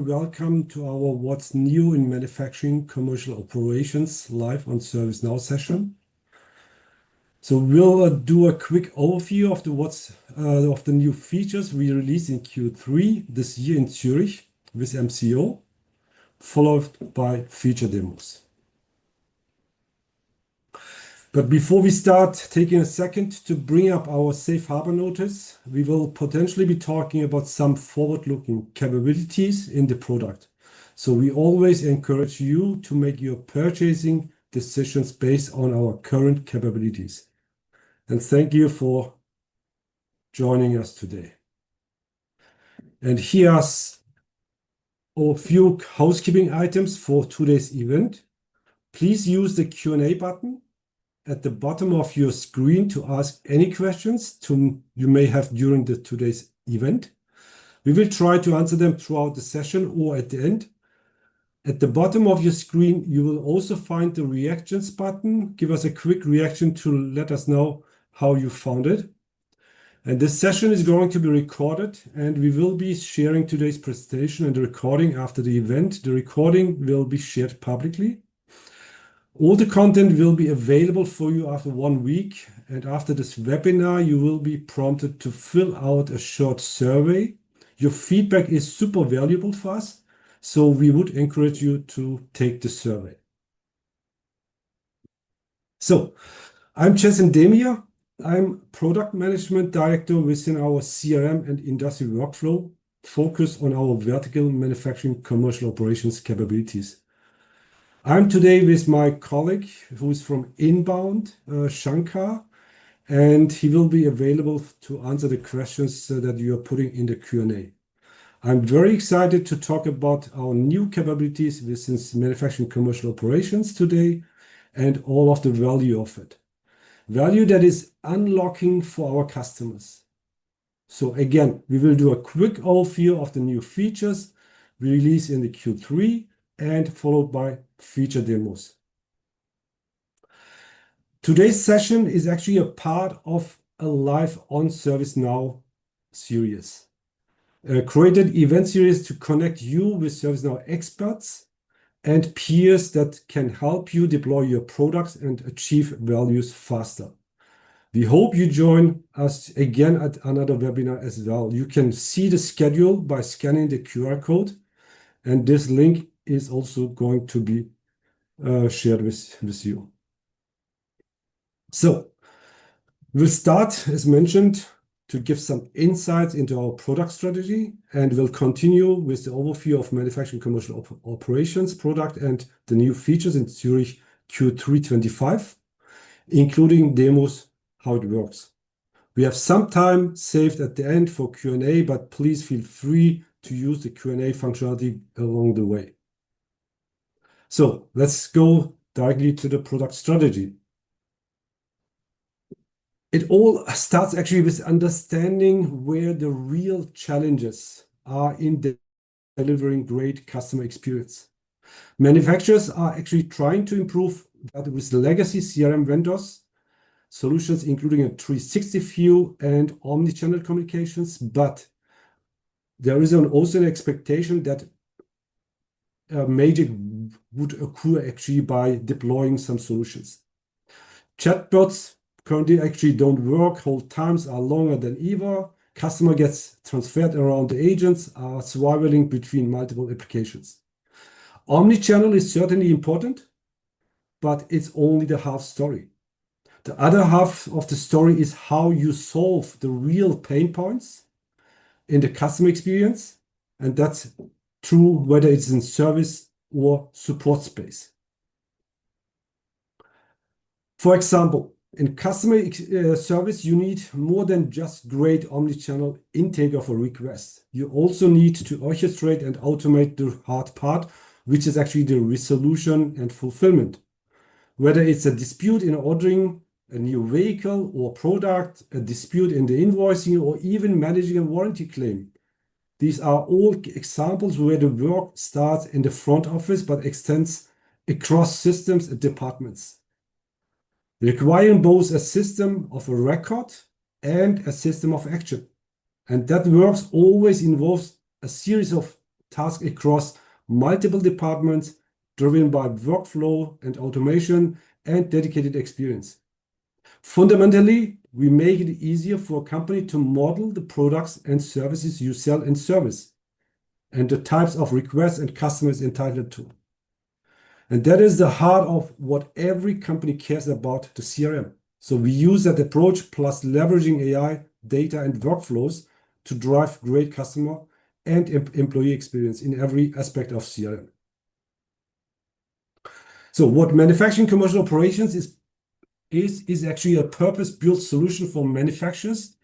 Welcome to our What's New in Manufacturing Commercial Operations live on ServiceNow session. So we'll do a quick overview of the new features we released in Q3 this year in Zurich with MCO, followed by feature demos. But before we start, taking a second to bring up our safe harbor notice, we will potentially be talking about some forward-looking capabilities in the product. So we always encourage you to make your purchasing decisions based on our current capabilities. And thank you for joining us today. And here's a few housekeeping items for today's event. Please use the Q&A button at the bottom of your screen to ask any questions you may have during today's event. We will try to answer them throughout the session or at the end. At the bottom of your screen, you will also find the reactions button. Give us a quick reaction to let us know how you found it. And this session is going to be recorded, and we will be sharing today's presentation and the recording after the event. The recording will be shared publicly. All the content will be available for you after 1 week, and after this webinar, you will be prompted to fill out a short survey. Your feedback is super valuable for us, so we would encourage you to take the survey. So, I'm Demir. I'm Product Management Director within our CRM and Industry Workflow, focused on our vertical manufacturing commercial operations capabilities. I'm today with my colleague who is from Inbound, Shankar, and he will be available to answer the questions that you are putting in the Q&A. I'm very excited to talk about our new capabilities within manufacturing commercial operations today and all of the value of it. Value that is unlocking for our customers. So again, we will do a quick overview of the new features we released in the Q3 and followed by feature demos. Today's session is actually a part of a live on ServiceNow series, a created event series to connect you with ServiceNow experts and peers that can help you deploy your products and achieve values faster. We hope you join us again at another webinar as well. You can see the schedule by scanning the QR code, and this link is also going to be shared with you. So we'll start, as mentioned, to give some insights into our product strategy, and we'll continue with the overview of manufacturing commercial operations product and the new features in Zurich Q3 25, including demos, how it works. We have some time saved at the end for Q&A, but please feel free to use the Q&A functionality along the way. So let's go directly to the product strategy. It all starts actually with understanding where the real challenges are in delivering great customer experience. Manufacturers are actually trying to improve that with legacy CRM vendors, solutions including a 360 view and omni-channel communications, but there is also an expectation that magic would occur actually by deploying some solutions. Chatbots currently actually don't work. Hold times are longer than ever. Customer gets transferred around. The agents are swapping between multiple applications. Omnichannel is certainly important, but it's only the half story. The other half of the story is how you solve the real pain points in the customer experience, and that's true whether it's in service or support space. For example, in customer service, you need more than just great omnichannel intake of a request. You also need to orchestrate and automate the hard part, which is actually the resolution and fulfillment. Whether it's a dispute in ordering a new vehicle or product, a dispute in the invoicing, or even managing a warranty claim. These are all examples where the work starts in the front office but extends across systems and departments, requiring both a system of a record and a system of action. And that works always involves a series of tasks across multiple departments, driven by workflow and automation and dedicated experience. Fundamentally, we make it easier for a company to model the products and services you sell and service, and the types of requests and customers entitled to. And that is the heart of what every company cares about, the CRM. So we use that approach plus leveraging AI, data, and workflows to drive great customer and employee experience in every aspect of CRM. So what manufacturing commercial operations is actually a purpose-built solution for manufacturers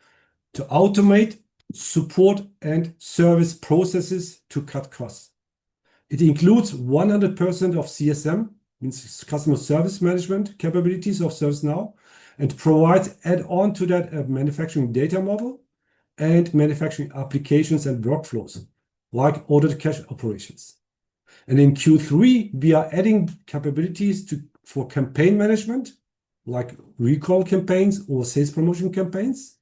to automate, support, and service processes to cut costs. It includes 100% of CSM, means customer service management capabilities of ServiceNow, and provides add-on to that a manufacturing data model and manufacturing applications and workflows, like order-to-cash operations. And in Q3, we are adding capabilities for campaign management, like recall campaigns or sales promotion campaigns,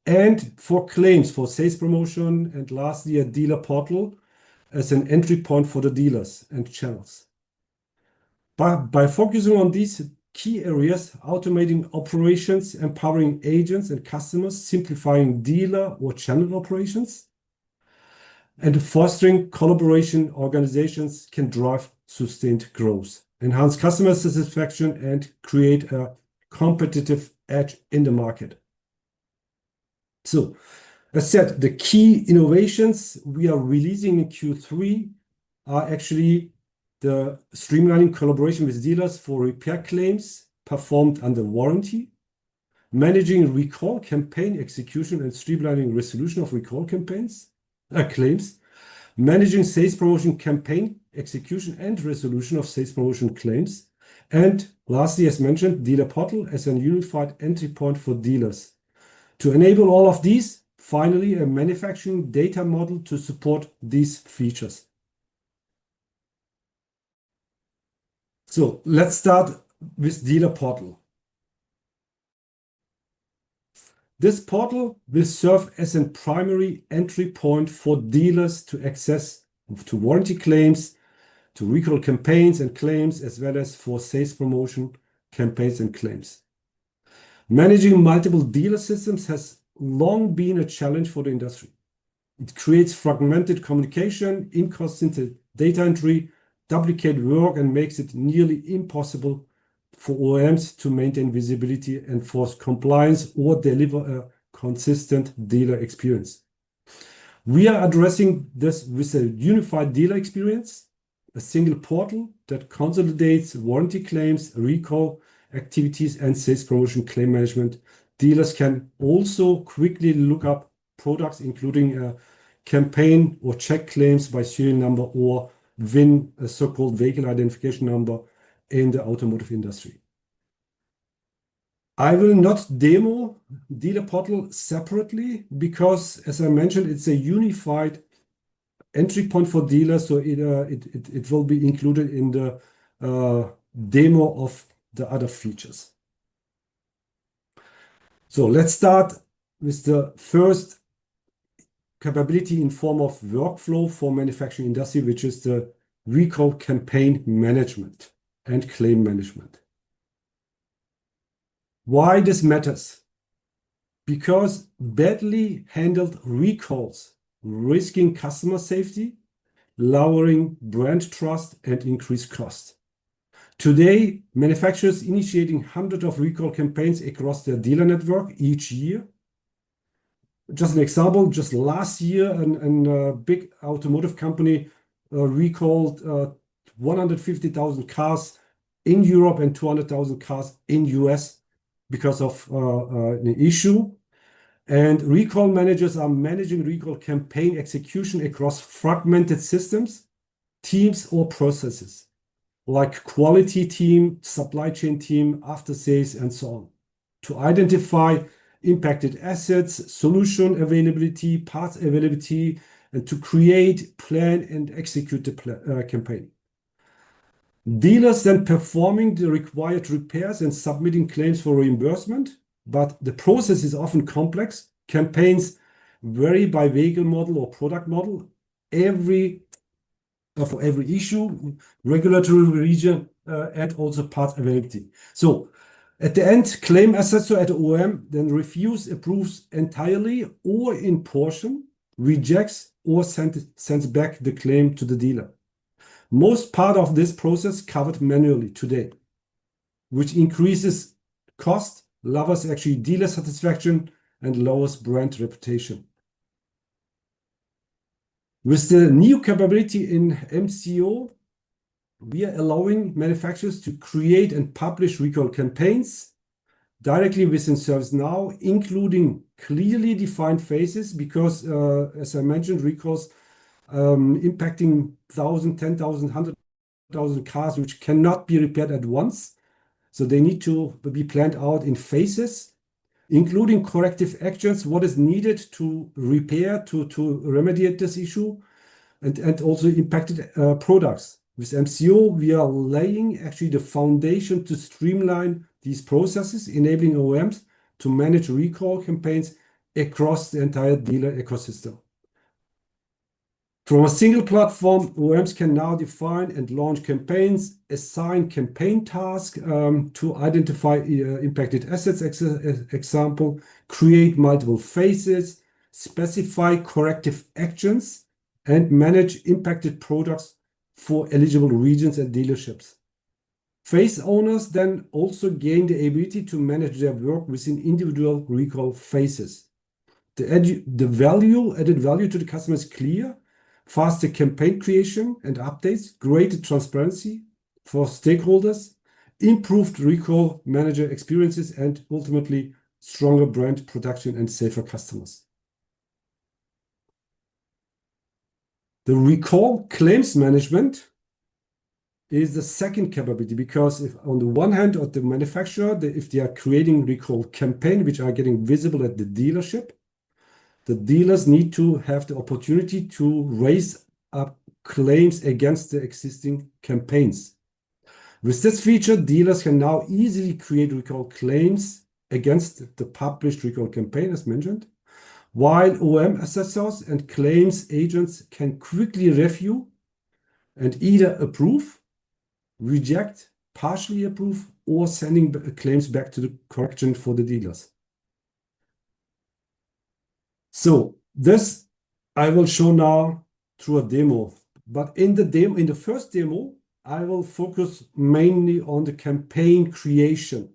and for claims for sales promotion, and lastly, a dealer portal as an entry point for the dealers and channels. By focusing on these key areas, automating operations, empowering agents and customers, simplifying dealer or channel operations, and fostering collaboration, organizations can drive sustained growth, enhance customer satisfaction, and create a competitive edge in the market. So, as said, the key innovations we are releasing in Q3 are actually the streamlining collaboration with dealers for repair claims performed under warranty, managing recall campaign execution and streamlining resolution of recall claims, managing sales promotion campaign execution and resolution of sales promotion claims, and lastly, as mentioned, dealer portal as a unified entry point for dealers. To enable all of these, finally, a manufacturing data model to support these features. So let's start with dealer portal. This portal will serve as a primary entry point for dealers to access to warranty claims, to recall campaigns and claims, as well as for sales promotion campaigns and claims. Managing multiple dealer systems has long been a challenge for the industry. It creates fragmented communication, inconsistent data entry, duplicate work, and makes it nearly impossible for OEMs to maintain visibility, enforce compliance, or deliver a consistent dealer experience. We are addressing this with a unified dealer experience, a single portal that consolidates warranty claims, recall activities, and sales promotion claim management. Dealers can also quickly look up products, including a campaign or check claims by serial number or VIN, a so-called vehicle identification number in the automotive industry. I will not demo dealer portal separately because, as I mentioned, it's a unified entry point for dealers, so it will be included in the demo of the other features. So let's start with the first capability in form of workflow for manufacturing industry, which is the recall campaign management and claim management. Why this matters? Because badly handled recalls risking customer safety, lowering brand trust, and increased cost. Today, manufacturers initiating hundreds of recall campaigns across their dealer network each year. Just an example, just last year, a big automotive company recalled 150,000 cars in Europe and 200,000 cars in US because of an issue. And recall managers are managing recall campaign execution across fragmented systems, teams, or processes, like quality team, supply chain team, after sales, and so on, to identify impacted assets, solution availability, parts availability, and to create, plan, and execute the campaign. Dealers then performing the required repairs and submitting claims for reimbursement, but the process is often complex. Campaigns vary by vehicle model or product model, for every issue, regulatory region, and also part availability. So at the end, claim assessor at OEM then reviews, approves entirely or in portion, rejects or sends back the claim to the dealer. Most part of this process covered manually today, which increases cost, lowers actually dealer satisfaction, and lowers brand reputation. With the new capability in MCO, we are allowing manufacturers to create and publish recall campaigns directly within ServiceNow, including clearly defined phases, because, as I mentioned, recalls impacting 1,000, 10,000, 100,000 cars, which cannot be repaired at once. So they need to be planned out in phases, including corrective actions, what is needed to repair, to remediate this issue, and also impacted products. With MCO, we are laying actually the foundation to streamline these processes, enabling OEMs to manage recall campaigns across the entire dealer ecosystem. From a single platform, OEMs can now define and launch campaigns, assign campaign tasks to identify impacted assets, example, create multiple phases, specify corrective actions, and manage impacted products for eligible regions and dealerships. Phase owners then also gain the ability to manage their work within individual recall phases. The added value to the customer is clear: faster campaign creation and updates, greater transparency for stakeholders, improved recall manager experiences, and ultimately stronger brand protection and safer customers. The recall claims management is the second capability, because if on the one hand, of the manufacturer, if they are creating recall campaign which are getting visible at the dealership, the dealers need to have the opportunity to raise up claims against the existing campaigns. With this feature, dealers can now easily create recall claims against the published recall campaign, as mentioned, while OEM assessors and claims agents can quickly review and either approve, reject, partially approve, or sending claims back to the correction for the dealers. So this I will show now through a demo. But in the first demo, I will focus mainly on the campaign creation.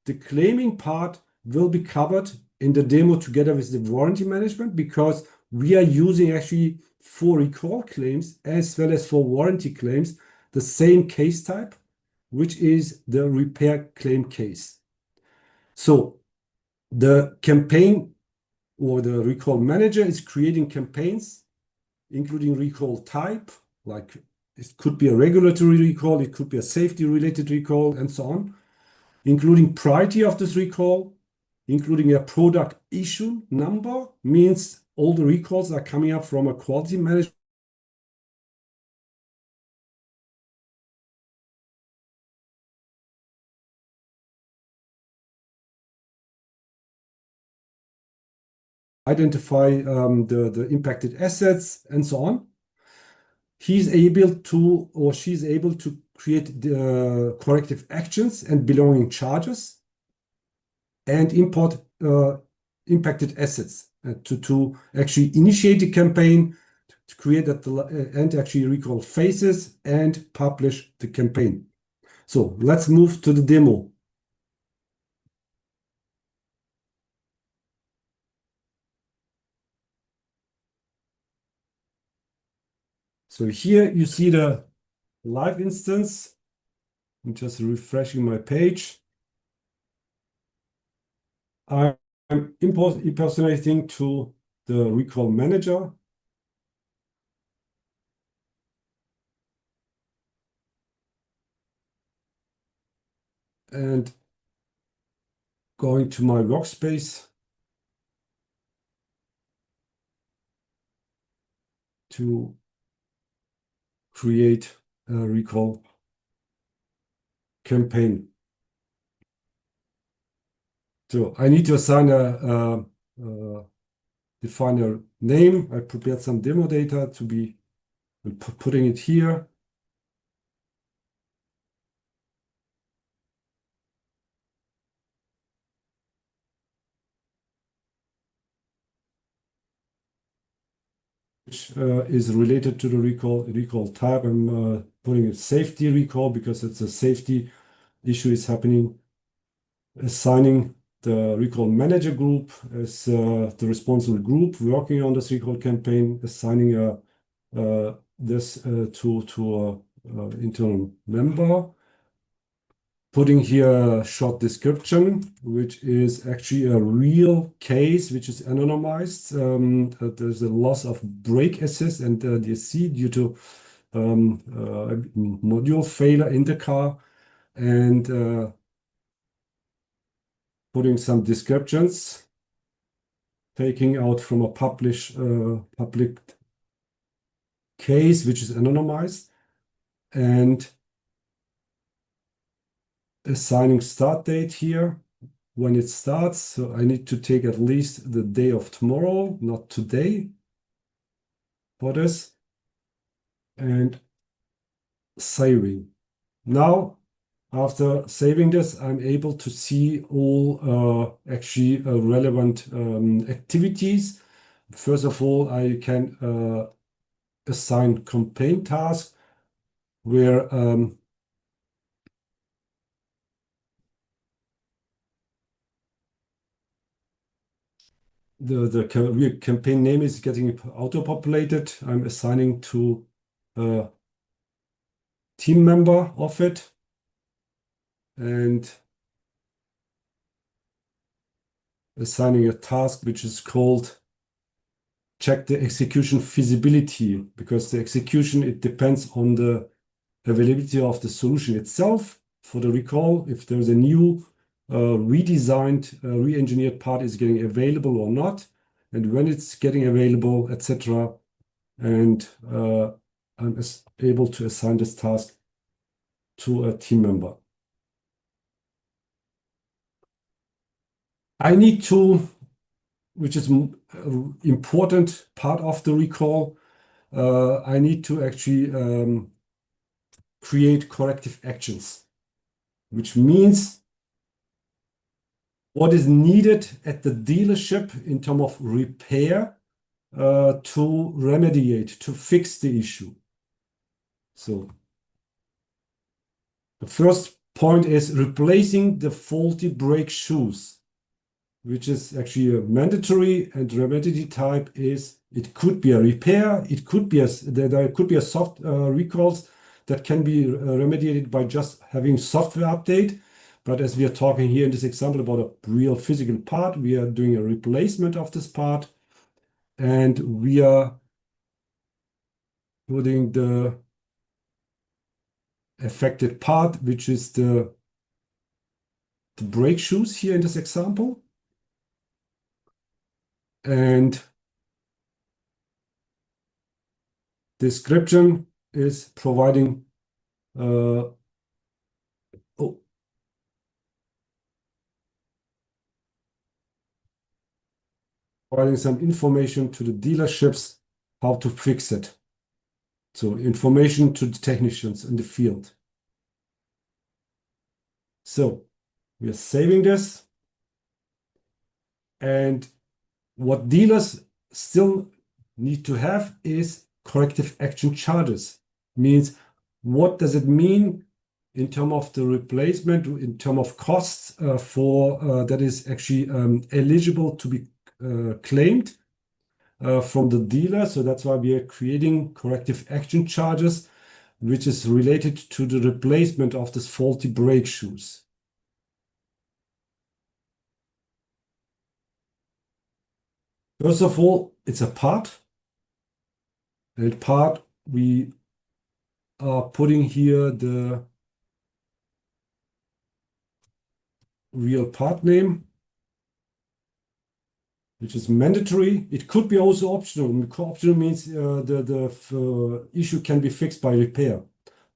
The claiming part will be covered in the demo together with the warranty management, because we are using actually for recall claims as well as for warranty claims the same case type, which is the repair claim case. So the campaign or the recall manager is creating campaigns, including recall type, like it could be a regulatory recall, it could be a safety-related recall, and so on, including priority of this recall, including a product issue number, means all the recalls are coming up from a quality management identify the impacted assets and so on. He's able to, or she's able to create the corrective actions and belonging charges and import impacted assets to actually initiate the campaign, to create that and actually recall phases and publish the campaign. So let's move to the demo. So here you see the live instance. I'm just refreshing my page. I'm impersonating to the recall manager. And going to my workspace to create a recall campaign. So I need to assign define a name. I prepared some demo data to be putting it here. Which is related to the recall type. I'm putting it safety recall because it's a safety issue is happening. Assigning the recall manager group as the responsible group working on this recall campaign, assigning this to a internal member. Putting here a short description, which is actually a real case, which is anonymized. There's a loss of brake assist and DSC due to module failure in the car, and putting some descriptions, taking out from a public case, which is anonymized, and assigning start date here when it starts. So I need to take at least the day of tomorrow, not today, for this, and saving. Now, after saving this, I'm able to see all actually relevant activities. First of all, I can assign campaign tasks where the campaign name is getting auto-populated. I'm assigning to a team member of it, and assigning a task which is called check the execution feasibility, because the execution, it depends on the availability of the solution itself for the recall. If there's a new redesigned, re-engineered part is getting available or not, and when it's getting available, etc. And I'm able to assign this task to a team member. I need to, which is important part of the recall, I need to actually create corrective actions, which means what is needed at the dealership in terms of repair to remediate, to fix the issue. So the first point is replacing the faulty brake shoes, which is actually a mandatory, and remedy type is it could be a repair, it could be there could be a soft recalls that can be remediated by just having software update. But as we are talking here in this example about a real physical part, we are doing a replacement of this part, and we are putting the affected part, which is the brake shoes here in this example. And description is providing providing some information to the dealerships how to fix it. So information to the technicians in the field. So we are saving this, and what dealers still need to have is corrective action charges. Means what does it mean in terms of the replacement, in terms of costs for that is actually eligible to be claimed from the dealer. So that's why we are creating corrective action charges, which is related to the replacement of this faulty brake shoes. First of all, it's a part. And part, we are putting here the real part name, which is mandatory. It could be also optional. Optional means the issue can be fixed by repair.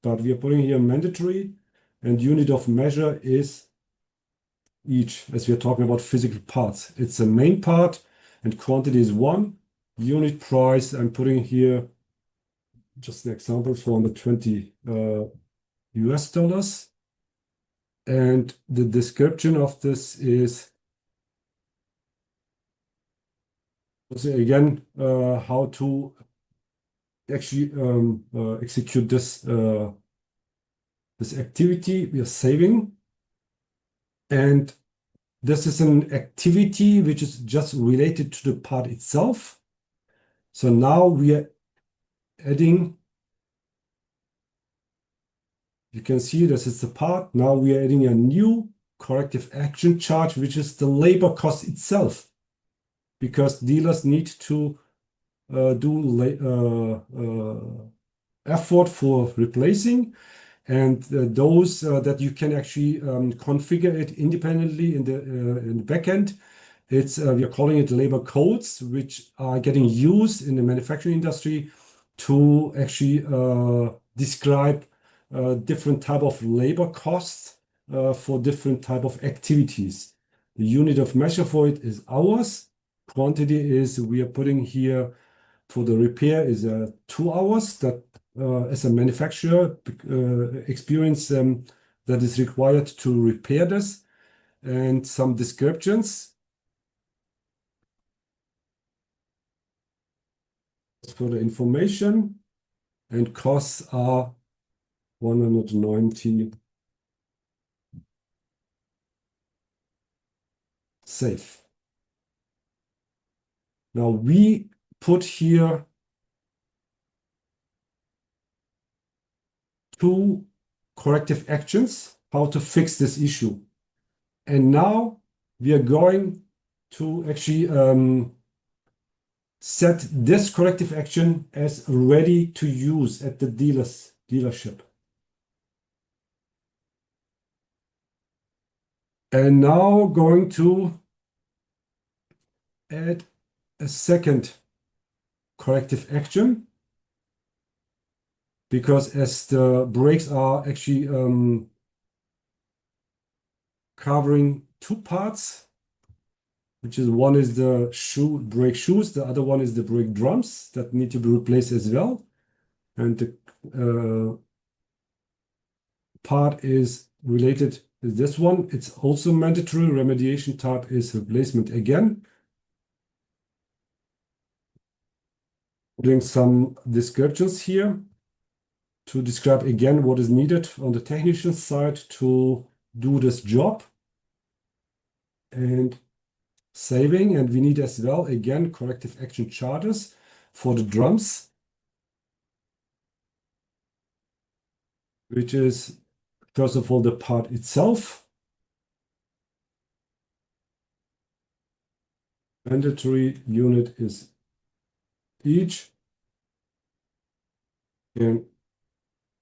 But we are putting here mandatory, and unit of measure is each, as we are talking about physical parts. It's a main part, and quantity is 1. Unit price, I'm putting here just an example, 420 US dollars. And the description of this is also again how to actually execute this activity we are saving. And this is an activity which is just related to the part itself. So now we are adding, you can see this is the part. Now we are adding a new corrective action charge, which is the labor cost itself, because dealers need to do effort for replacing, and those that you can actually configure it independently in the backend. It's we are calling it labor codes, which are getting used in the manufacturing industry to actually describe different type of labor costs for different type of activities. The unit of measure for it is hours. Quantity is, we are putting here for the repair is 2 hours that as a manufacturer experience that is required to repair this, and some descriptions for the information, and costs are 190 safe. Now we put here 2 corrective actions how to fix this issue. And now we are going to actually set this corrective action as ready to use at the dealership. And now going to add a second corrective action, because as the brakes are actually covering 2 parts, which is one is the brake shoes, the other one is the brake drums that need to be replaced as well. And the part is related with this one. It's also mandatory. Remediation type is replacement again. Putting some descriptions here to describe again what is needed on the technician side to do this job. And saving, and we need as well again corrective action charges for the drums, which is first of all the part itself. Mandatory unit is each, and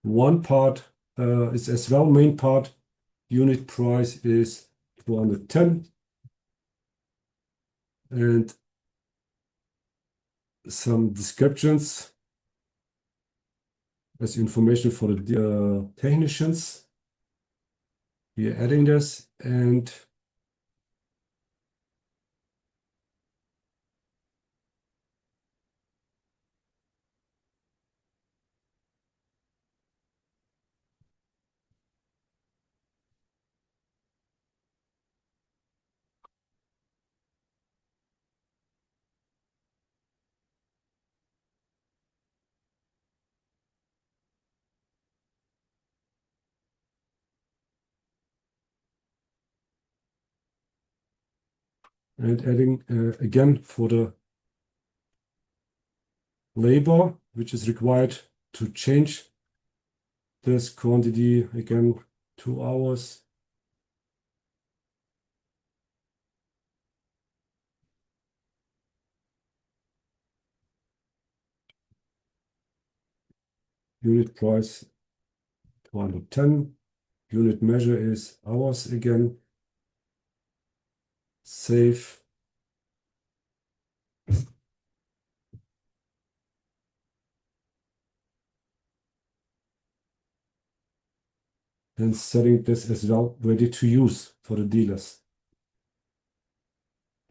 one part is as well main part. Unit price is 210, and some descriptions as information for the technicians. We are adding this, and adding again for the labor, which is required to change this quantity again, 2 hours. Unit price 210. Unit measure is hours again. Save. And setting this as well ready to use for the dealers.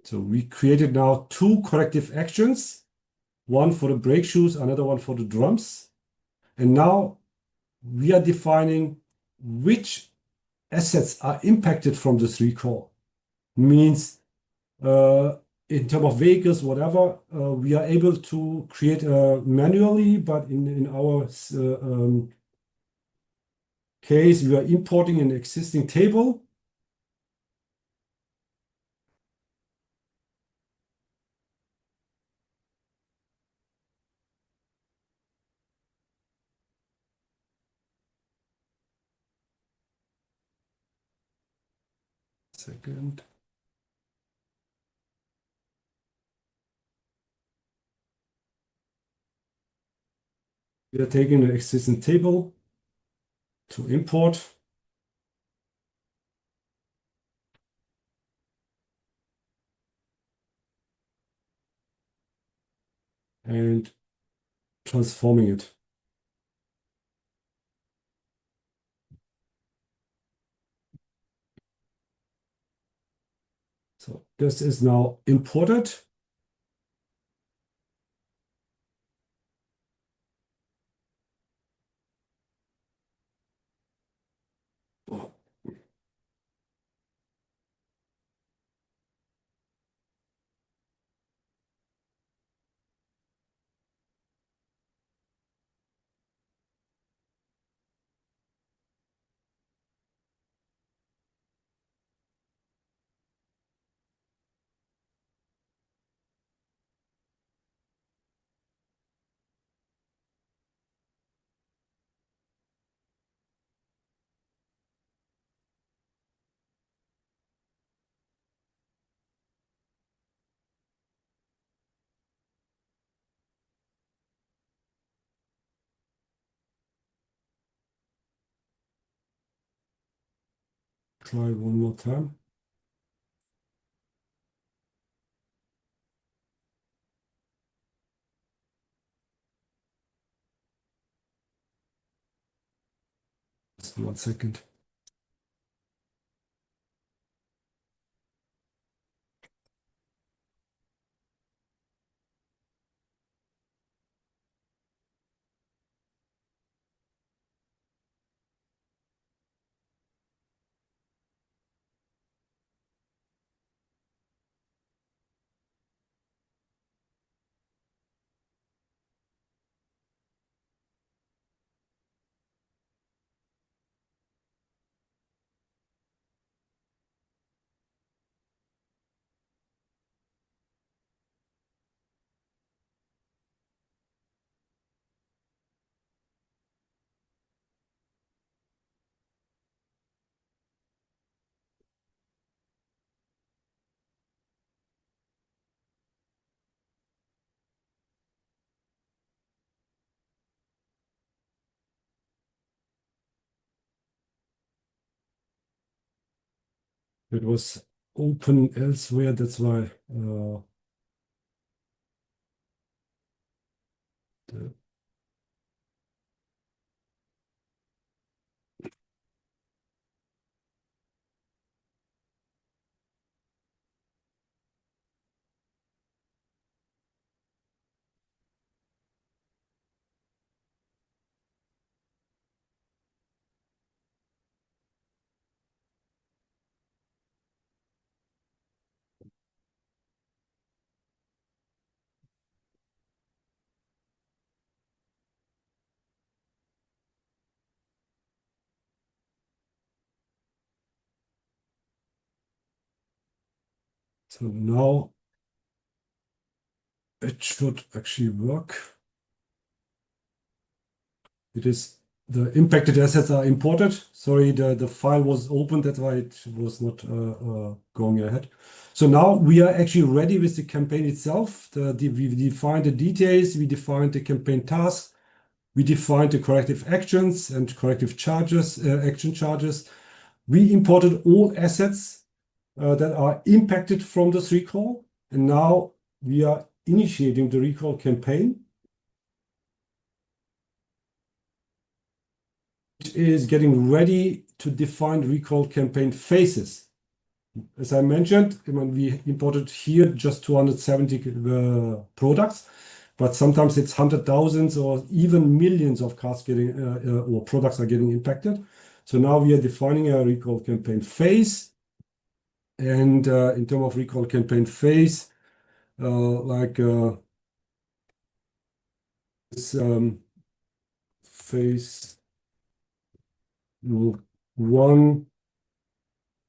So we created now two corrective actions, one for the brake shoes, another one for the drums. And now we are defining which assets are impacted from this recall. Means in terms of vehicles, whatever, we are able to create manually, but in our case, we are importing an existing table. Second. We are taking an existing table to import. And transforming it. So this is now imported. Try one more time. Just 1 second. It was open elsewhere. That's why the so now it should actually work. It is the impacted assets are imported. Sorry, the file was open, that's why it was not going ahead. So now we are actually ready with the campaign itself. We defined the details, we defined the campaign tasks, we defined the corrective actions and corrective charges, action charges. We imported all assets that are impacted from this recall, and now we are initiating the recall campaign, which is getting ready to define recall campaign phases. As I mentioned, I mean, we imported here just 270 products, but sometimes it's hundred thousands or even millions of cars getting or products are getting impacted. So now we are defining a recall campaign phase. And in terms of recall campaign phase, like this phase one,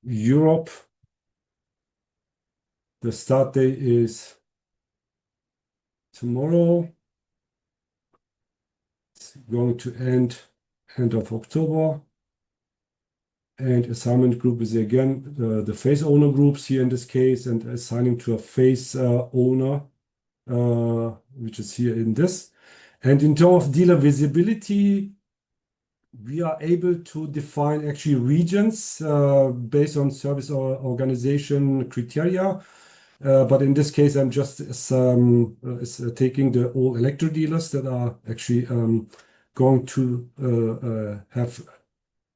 Europe, the start date is tomorrow. It's going to end of October. And assignment group is again the phase owner groups here in this case, and assigning to a phase owner, which is here in this. And in terms of dealer visibility, we are able to define actually regions based on service or organization criteria. But in this case, I'm just taking the all electro dealers that are actually going to have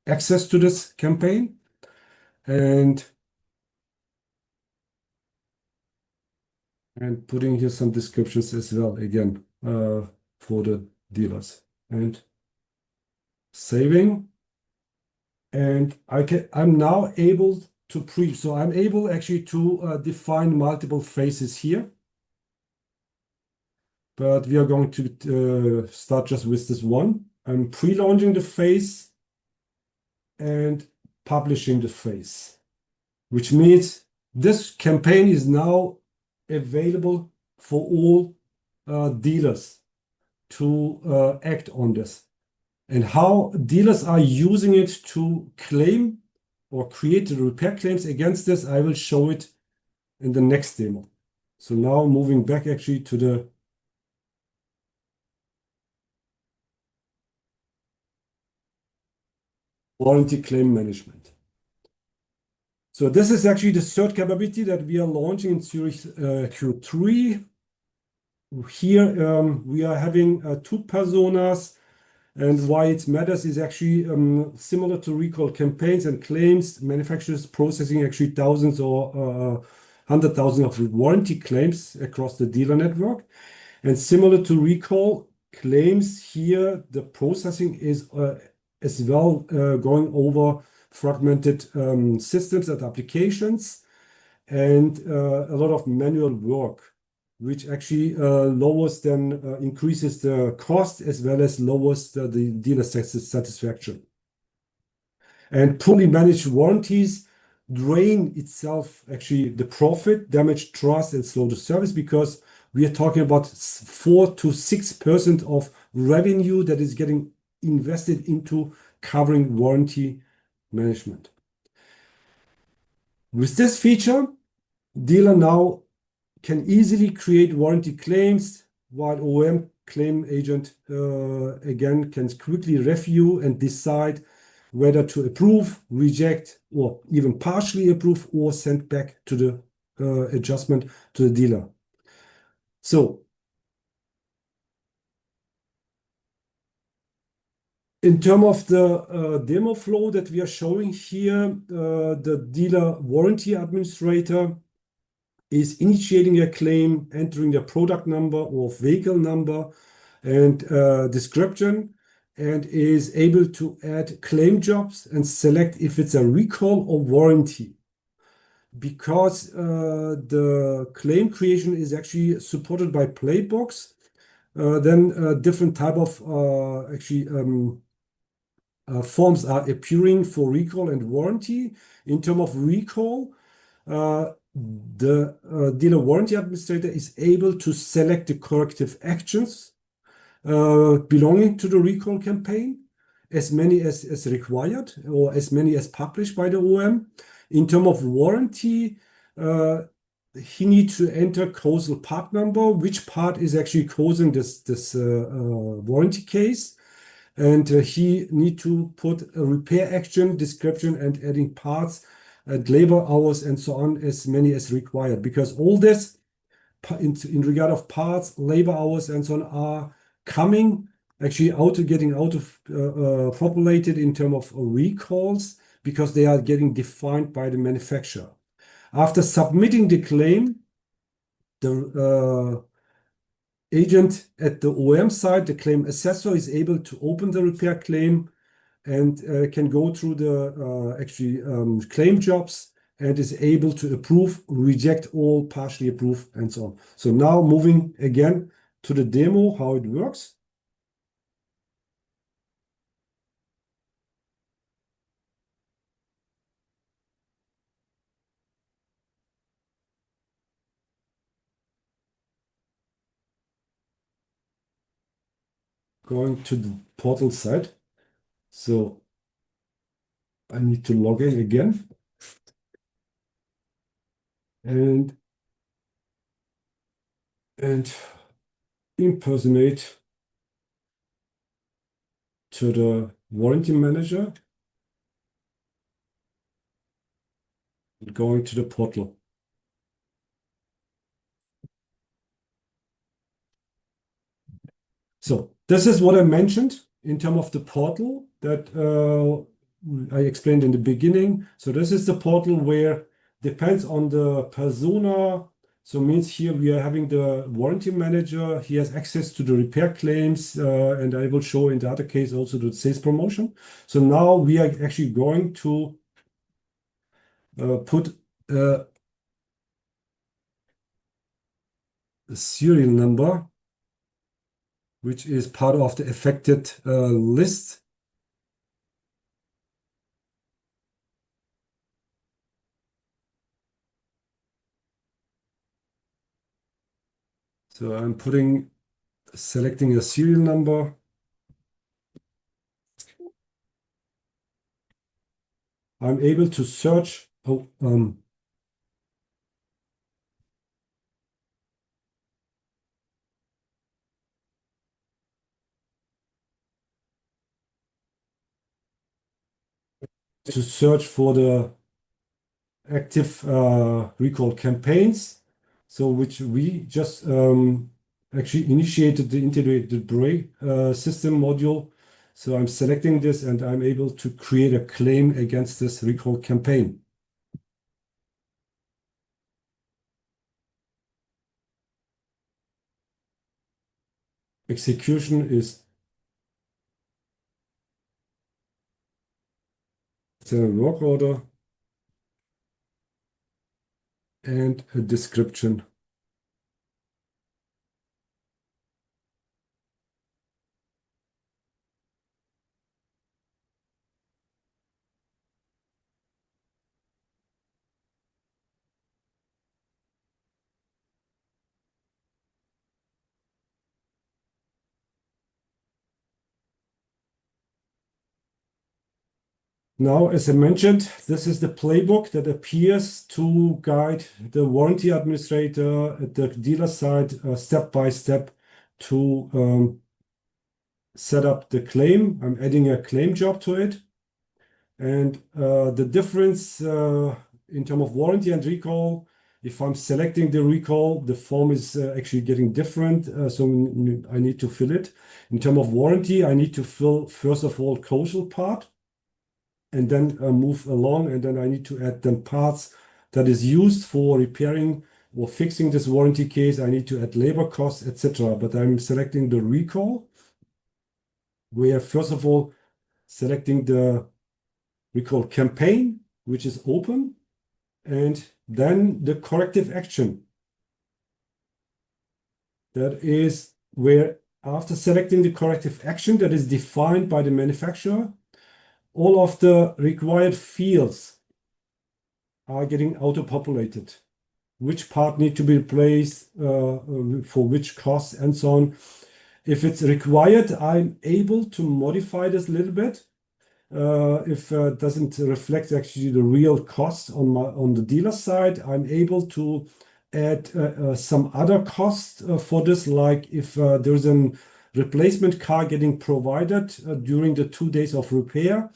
access to this campaign. And putting here some descriptions as well, again, for the dealers. And saving. And I'm now able to so I'm able actually to define multiple phases here. But we are going to start just with this one. I'm pre-launching the phase and publishing the phase, which means this campaign is now available for all dealers to act on this. And how dealers are using it to claim or create the repair claims against this, I will show it in the next demo. So now moving back actually to the warranty claim management. So this is actually the third capability that we are launching in Zurich Q3. Here we are having two personas, and why it matters is actually similar to recall campaigns and claims. Manufacturers processing actually thousands or 100,000 of warranty claims across the dealer network. And similar to recall claims here, the processing is as well going over fragmented systems and applications, and a lot of manual work, which actually increases the cost as well as lowers the dealer satisfaction. And poorly managed warranties drain itself actually the profit, damage trust, and slow the service, because we are talking about 4 to 6% of revenue that is getting invested into covering warranty management. With this feature, dealer now can easily create warranty claims, while OEM claim agent again can quickly review and decide whether to approve, reject, or even partially approve or send back to the adjustment to the dealer. So in terms of the demo flow that we are showing here, the dealer warranty administrator is initiating a claim, entering the product number or vehicle number and description, and is able to add claim jobs and select if it's a recall or warranty. Because the claim creation is actually supported by Playbox, then different type of forms are appearing for recall and warranty. In terms of recall, the dealer warranty administrator is able to select the corrective actions belonging to the recall campaign, as many as required or as many as published by the OEM. In terms of warranty, he needs to enter causal part number, which part is actually causing this warranty case. And he need to put a repair action description and adding parts and labor hours and so on, as many as required, because all this in regard of parts, labor hours and so on are coming actually getting out of populated in terms of recalls, because they are getting defined by the manufacturer. After submitting the claim, the agent at the OEM side, the claim assessor, is able to open the repair claim and can go through the claim jobs and is able to approve, reject all, partially approve, and so on. So now moving again to the demo, how it works. Going to the portal side. So I need to log in again and impersonate to the warranty manager and going to the portal. So this is what I mentioned in terms of the portal that I explained in the beginning. So this is the portal where depends on the persona. So means here we are having the warranty manager. He has access to the repair claims, and I will show in the other case also the sales promotion. So now we are actually going to put a serial number, which is part of the affected list. So I'm selecting a serial number. I'm able to search. To search for the active recall campaigns. So which we just actually initiated the integrated brake system module. So I'm selecting this and I'm able to create a claim against this recall campaign. Execution is the work order and a description. Now, as I mentioned, this is the playbook that appears to guide the warranty administrator at the dealer side step by step to set up the claim. I'm adding a claim job to it. And the difference in terms of warranty and recall, if I'm selecting the recall, the form is actually getting different. So I need to fill it. In terms of warranty, I need to fill, first of all, causal part and then move along. And then I need to add then parts that is used for repairing or fixing this warranty case. I need to add labor costs, etc. But I'm selecting the recall, where first of all, selecting the recall campaign, which is open, and then the corrective action. That is where after selecting the corrective action that is defined by the manufacturer, all of the required fields are getting auto-populated. Which part need to be replaced for which cost and so on. If it's required, I'm able to modify this a little bit. If it doesn't reflect actually the real cost on the dealer side, I'm able to add some other costs for this, like if there's a replacement car getting provided during the 2 days of repair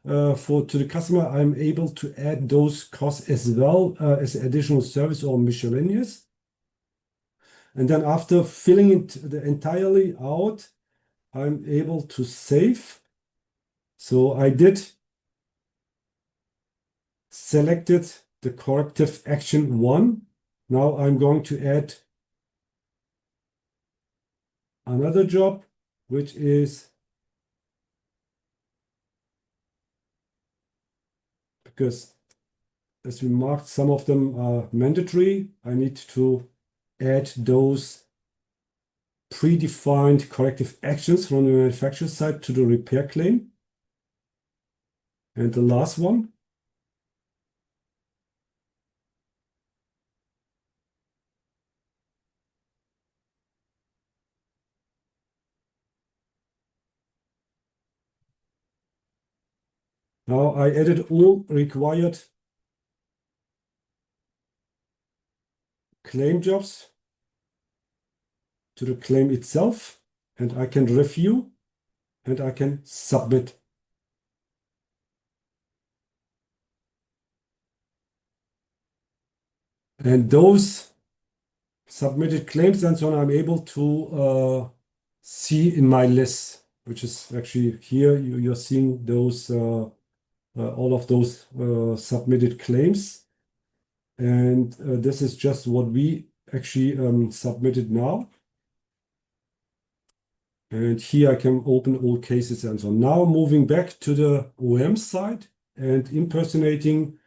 to the customer, I'm able to add those costs as well as additional service or miscellaneous. And then after filling it entirely out, I'm able to save. So I did select it the corrective action 1. Now I'm going to add another job, which is, because as we marked, some of them are mandatory, I need to add those predefined corrective actions from the manufacturer side to the repair claim. And the last one, now I added all required claim jobs to the claim itself, and I can review and I can submit. And those submitted claims and so on, I'm able to see in my list, which is actually here. You're seeing those all of those submitted claims. And this is just what we actually submitted now. And here I can open all cases and so on. Now moving back to the OEM side and impersonating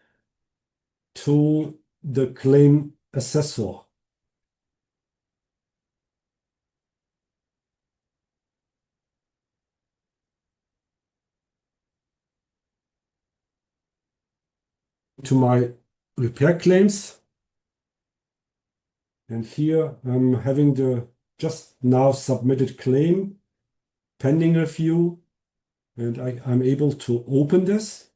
to the claim assessor. To my repair claims. And here I'm having the just now submitted claim pending review. And I'm able to open this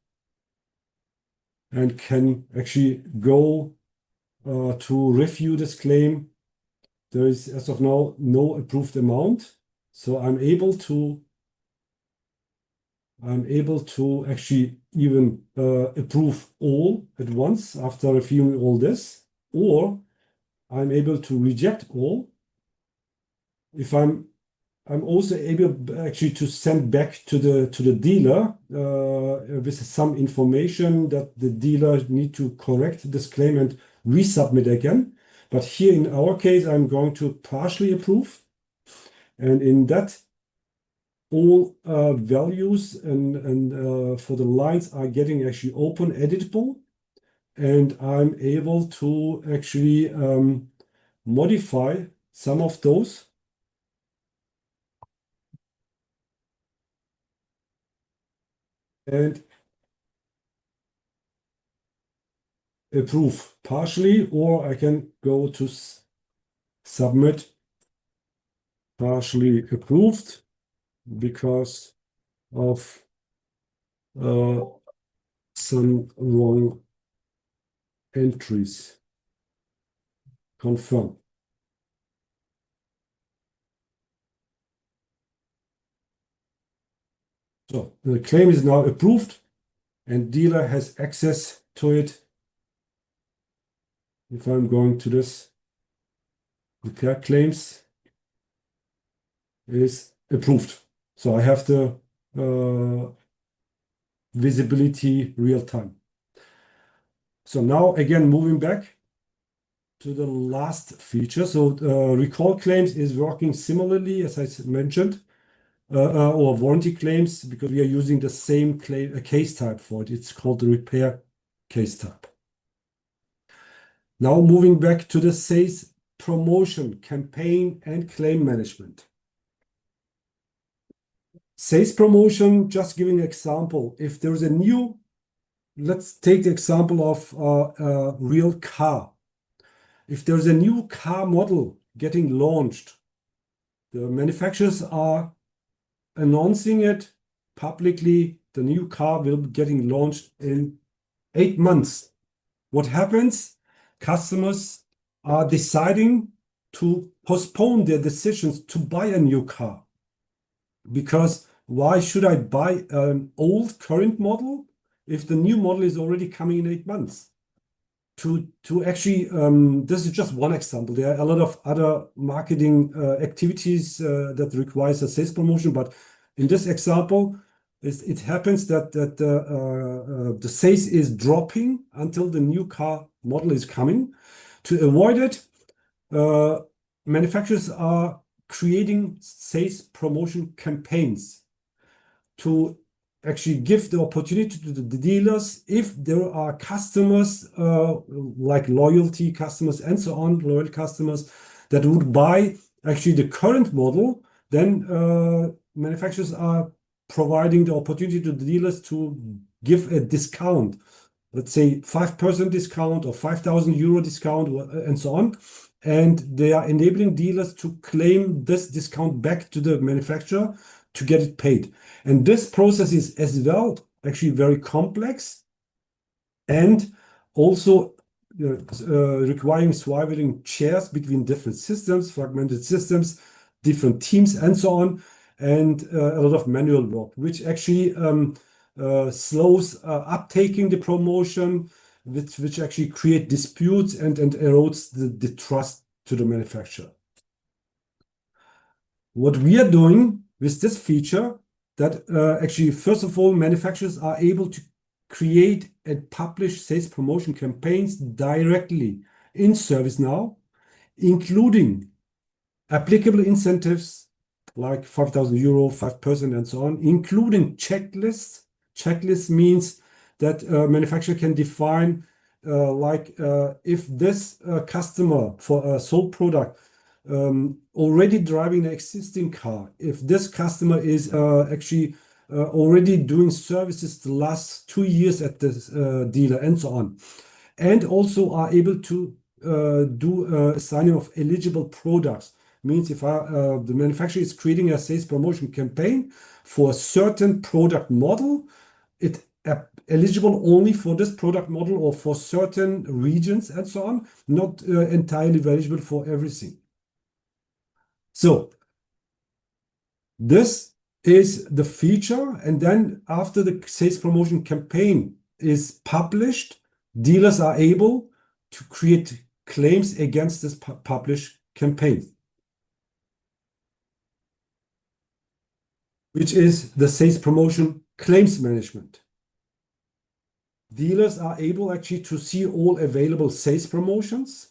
and can actually go to review this claim. There is, as of now, no approved amount. So I'm able to actually even approve all at once after reviewing all this, or I'm able to reject all. If I'm also able actually to send back to the dealer with some information that the dealer need to correct this claim and resubmit again. But here in our case, I'm going to partially approve, and in that, all values and for the lines are getting actually open editable, and I'm able to actually modify some of those. And approve partially, or I can go to submit partially approved because of some wrong entries. Confirm. So the claim is now approved and dealer has access to it. If I'm going to this repair claims, is approved. So I have the visibility real time. So now again, moving back to the last feature. So recall claims is working similarly, as I mentioned, or warranty claims, because we are using the same case type for it. It's called the repair case type. Now moving back to the sales promotion, campaign, and claim management. Sales promotion, just giving an example. If there's a new, let's take the example of a real car. If there's a new car model getting launched, the manufacturers are announcing it publicly. The new car will be getting launched in 8 months. What happens? Customers are deciding to postpone their decisions to buy a new car. Because why should I buy an old current model if the new model is already coming in 8 months? To actually, this is just one example. There are a lot of other marketing activities that requires a sales promotion, but in this example, it happens that the sales is dropping until the new car model is coming. To avoid it, uh, manufacturers are creating sales promotion campaigns to actually give the opportunity to the dealers if there are customers like loyalty customers and so on, loyal customers that would buy actually the current model, then manufacturers are providing the opportunity to the dealers to give a discount, let's say 5% discount or 5,000 euro discount and so on. And they are enabling dealers to claim this discount back to the manufacturer to get it paid. And this process is as well actually very complex and also requiring swapping shares between different systems, fragmented systems, different teams, and so on, and a lot of manual work, which actually slows uptaking the promotion, which actually create disputes and erodes the trust to the manufacturer. What we are doing with this feature that actually, first of all, manufacturers are able to create and publish sales promotion campaigns directly in ServiceNow, including applicable incentives like 5,000 euro, 5%, and so on, including checklists. Checklist means that a manufacturer can define if this customer for a sold product already driving an existing car, if this customer is actually already doing services the last 2 years at this dealer and so on, and also are able to do assigning of eligible products. Means if the manufacturer is creating a sales promotion campaign for a certain product model, it eligible only for this product model or for certain regions and so on, not entirely eligible for everything. So this is the feature, and then after the sales promotion campaign is published, dealers are able to create claims against this published campaign, which is the sales promotion claims management. Dealers are able actually to see all available sales promotions,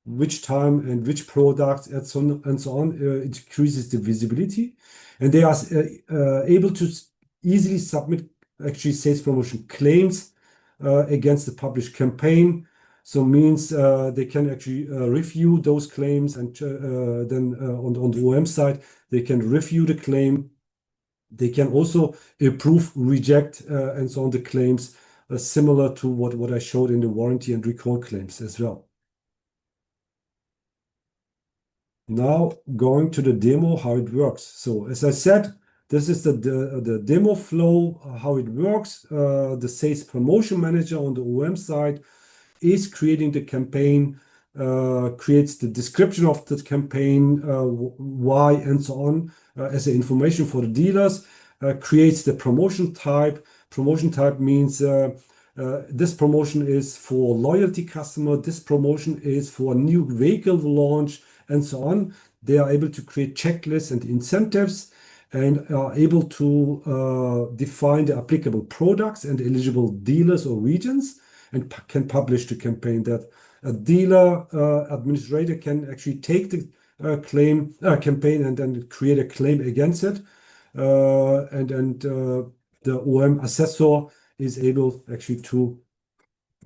which time and which products and so on. It increases the visibility, and they are able to easily submit actually sales promotion claims against the published campaign. So means they can actually review those claims, and then on the OEM side, they can review the claim. They can also approve, reject, and so on the claims, similar to what I showed in the warranty and recall claims as well. Now going to the demo, how it works. So as I said, this is the demo flow, how it works. The sales promotion manager on the OEM side is creating the campaign, creates the description of the campaign, why, and so on, as information for the dealers, creates the promotion type. Promotion type means this promotion is for loyalty customer, this promotion is for new vehicle launch, and so on. They are able to create checklists and incentives and are able to define the applicable products and eligible dealers or regions, and can publish the campaign. That a dealer administrator can actually take the campaign and then create a claim against it. And the OEM assessor is able actually to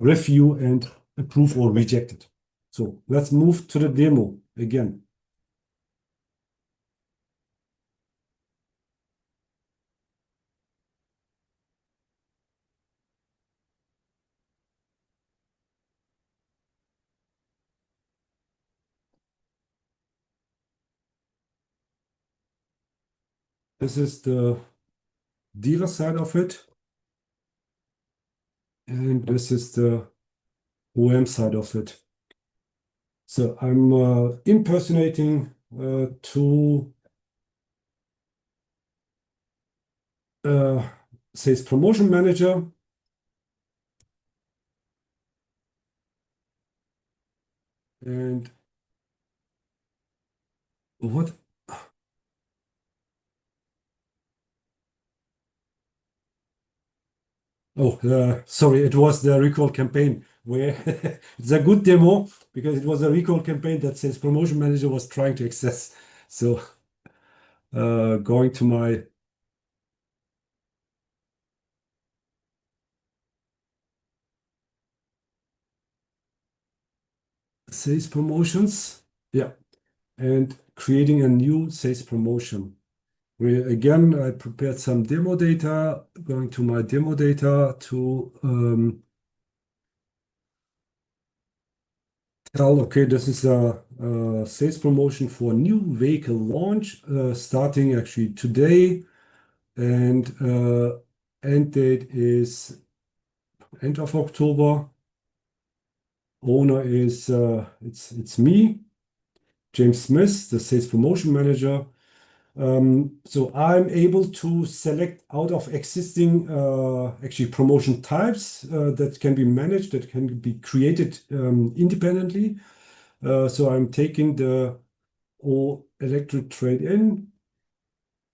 review and approve or reject it. So let's move to the demo again. This is the dealer side of it, and this is the OEM side of it. So I'm impersonating two sales promotion manager. And what Oh, sorry, it was the recall campaign where it's a good demo because it was a recall campaign that sales promotion manager was trying to access. So going to my sales promotions, yeah, and creating a new sales promotion. Where again, I prepared some demo data, going to my demo data to tell, okay, this is a sales promotion for new vehicle launch, starting actually today, and end date is end of October. Owner is it's me, James Smith, the sales promotion manager. So I'm able to select out of existing actually promotion types that can be managed, that can be created independently. So I'm taking the all electric trade-in,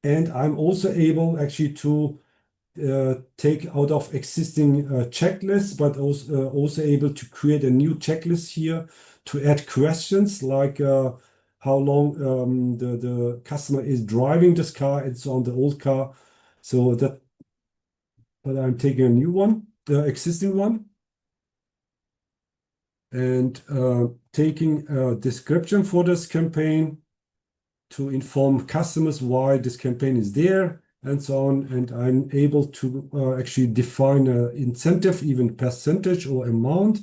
and I'm also able actually to take out of existing checklists, but also able to create a new checklist here to add questions like how long the customer is driving this car. It's on the old car. So that, but I'm taking a new one, the existing one, and taking a description for this campaign to inform customers why this campaign is there and so on. And I'm able to actually define an incentive, even percentage or amount.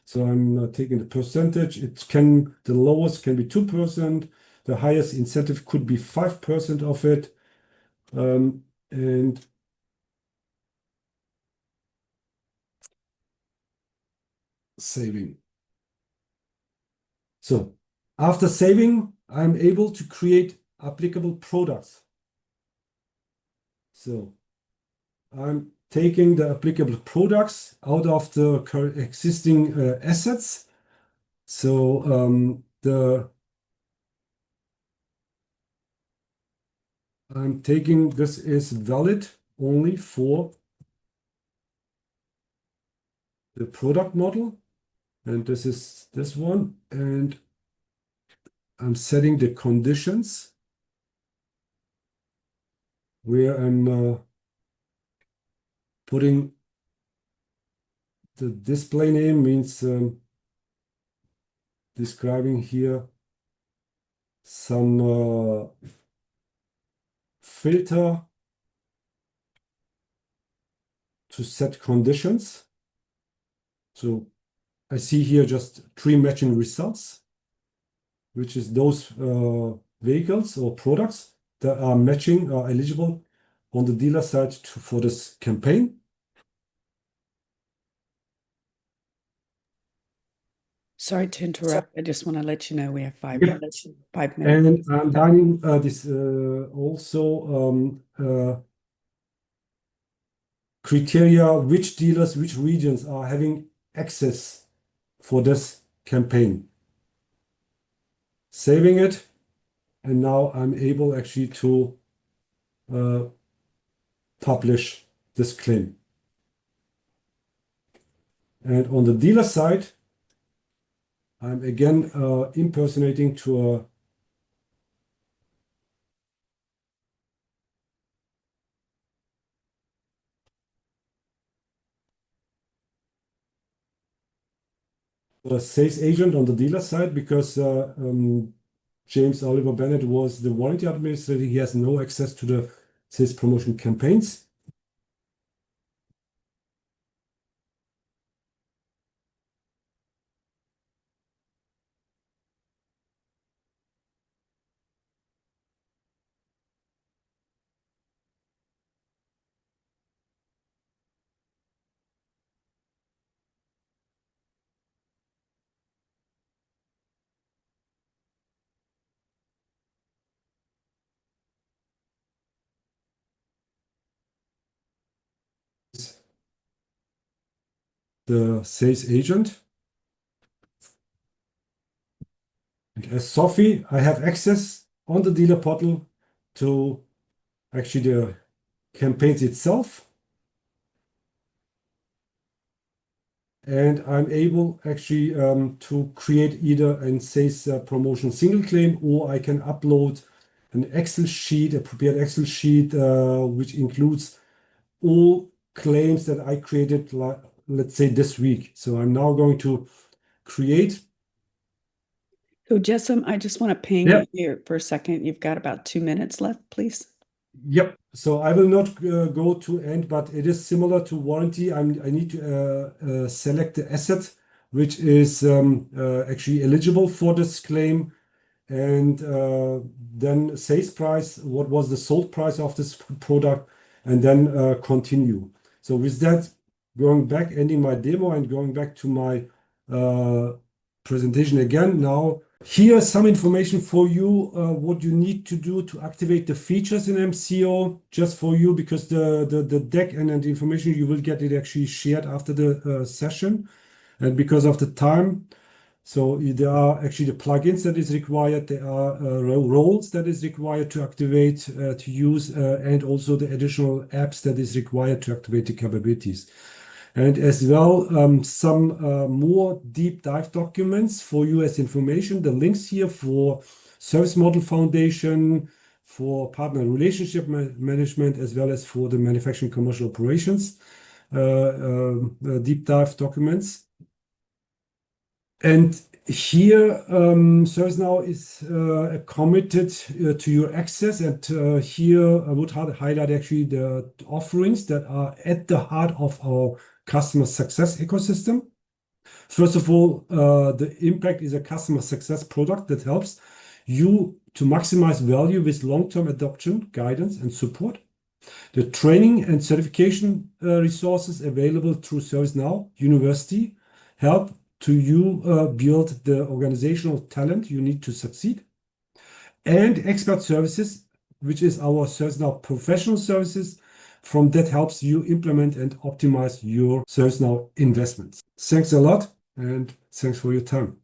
So I'm taking the percentage. The lowest can be 2%. The highest incentive could be 5% of it. And saving. So after saving, I'm able to create applicable products. So I'm taking the applicable products out of the current existing assets. So I'm taking this is valid only for the product model, and this is this one, and I'm setting the conditions where I'm putting the display name means describing here some filter to set conditions. So I see here just three matching results, which is those vehicles or products that are matching, are eligible on the dealer side for this campaign. Sorry to interrupt. I just want to let you know we have five Yeah. minutes. 5 minutes. And I'm dining this also criteria, which dealers, which regions are having access for this campaign. Saving it, and now I'm able actually to publish this claim. And on the dealer side, I'm again impersonating to a sales agent on the dealer side because James Oliver Bennett was the warranty administrator. He has no access to the sales promotion campaigns. The sales agent. And as Sophie, I have access on the dealer portal to actually the campaigns itself. and I'm able actually to create either a sales promotion single claim, or I can upload an Excel sheet, a prepared Excel sheet, which includes all claims that I created, let's say this week. So I'm now going to create. So, Cesim, I just want to ping Yeah. you here for a second. You've got about 2 minutes left, please. Yep. So I will not go to end, but it is similar to warranty. I need to select the asset which is actually eligible for this claim, and then sales price, what was the sold price of this product, and then continue. So with that, going back, ending my demo and going back to my presentation again. Now, here's some information for you, what you need to do to activate the features in MCO, just for you, because the deck and the information you will get it actually shared after the session, and because of the time. So there are actually the plugins that is required, there are roles that is required to activate, to use, and also the additional apps that is required to activate the capabilities. And as well, some more deep dive documents for you as information. The links here for Service Model Foundation, for partner relationship management, as well as for the manufacturing commercial operations, deep dive documents. And here, ServiceNow is committed to your access. And here I would highlight actually the offerings that are at the heart of our customer success ecosystem. First of all, the Impact is a customer success product that helps you to maximize value with long-term adoption, guidance, and support. The training and certification resources available through ServiceNow University help to you build the organizational talent you need to succeed. And expert services, which is our ServiceNow professional services, from that helps you implement and optimize your ServiceNow investments. Thanks a lot, and thanks for your time.